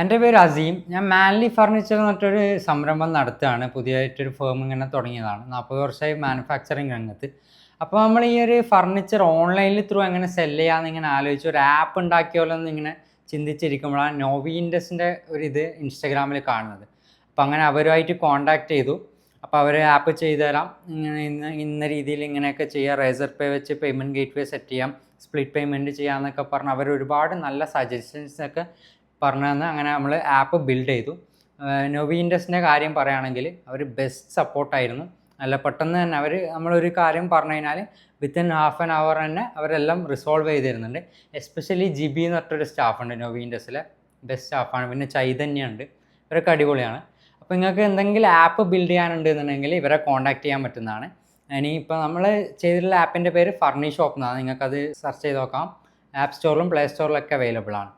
എൻ്റെ പേര് അസീം. ഞാൻ മാൻലി ഫർണിച്ചർ എന്ന് പറഞ്ഞിട്ടൊരു സംരംഭം നടത്തുകയാണ്. പുതിയതായിട്ടൊരു ഫേം ഇങ്ങനെ തുടങ്ങിയതാണ്. 40 വർഷമായി മാനുഫാക്ചറിങ് രംഗത്ത്. അപ്പോൾ നമ്മൾ ഈ ഒരു ഫർണിച്ചർ ഓൺലൈനിൽ ത്രൂ എങ്ങനെ സെല്ല് ചെയ്യാമെന്ന് ഇങ്ങനെ ആലോചിച്ച് ഒരു ആപ്പ് ഉണ്ടാക്കിയാലോ എന്ന് ഇങ്ങനെ ചിന്തിച്ചിരിക്കുമ്പോഴാണ് നോവി ഇൻഡസിൻ്റെ ഒരു ഇത് ഇൻസ്റ്റഗ്രാമിൽ കാണുന്നത്. അപ്പോൾ അങ്ങനെ അവരുമായിട്ട് കോൺടാക്റ്റ് ചെയ്തു. അപ്പോൾ അവർ ആപ്പ് ചെയ്തു തരാം, ഇങ്ങനെ ഇന്ന രീതിയിൽ ഇങ്ങനെയൊക്കെ ചെയ്യാം, റേസർ പേ വെച്ച് പേയ്മെൻറ്റ് ഗേറ്റ് വേ സെറ്റ് ചെയ്യാം, സ്പ്ലിറ്റ് പേയ്മെൻറ്റ് ചെയ്യാമെന്നൊക്കെ പറഞ്ഞ് അവർ ഒരുപാട് നല്ല സജഷൻസൊക്കെ പറഞ്ഞു തന്ന് അങ്ങനെ നമ്മൾ ആപ്പ് ബിൽഡ് ചെയ്തു. നോവി ഇൻഡസിൻ്റെ കാര്യം പറയുകയാണെങ്കിൽ അവർ ബെസ്റ്റ് സപ്പോർട്ടായിരുന്നു. നല്ല പെട്ടെന്ന് തന്നെ നമ്മളൊരു കാര്യം പറഞ്ഞു കഴിഞ്ഞാൽ വിത്തിൻ ഹാഫ് ആൻ അവർ തന്നെ അവരെല്ലാം റിസോൾവ് ചെയ്ത് തരുന്നുണ്ട്. എസ്പെഷ്യലി ജിബി എന്ന് പറഞ്ഞൊരു സ്റ്റാഫുണ്ട് നോവി ഇൻഡസിലെ, ബെസ്റ്റ് സ്റ്റാഫാണ്. പിന്നെ ചൈതന്യുണ്ട്, ഇവരൊക്കെ അടിപൊളിയാണ്. അപ്പോൾ നിങ്ങൾക്ക് എന്തെങ്കിലും ആപ്പ് ബിൽഡ് ചെയ്യാനുണ്ട് എന്നുണ്ടെങ്കിൽ ഇവരെ കോൺടാക്ട് ചെയ്യാൻ പറ്റുന്നതാണ്. ഇനിയിപ്പോൾ നമ്മൾ ചെയ്തിട്ടുള്ള ആപ്പിൻ്റെ പേര് ഫർണി ഷോപ്പ് എന്നാണ്. നിങ്ങൾക്കത് സെർച്ച് ചെയ്ത് നോക്കാം. ആപ്പ് സ്റ്റോറിലും പ്ലേ സ്റ്റോറിലൊക്കെ അവൈലബിൾ ആണ്.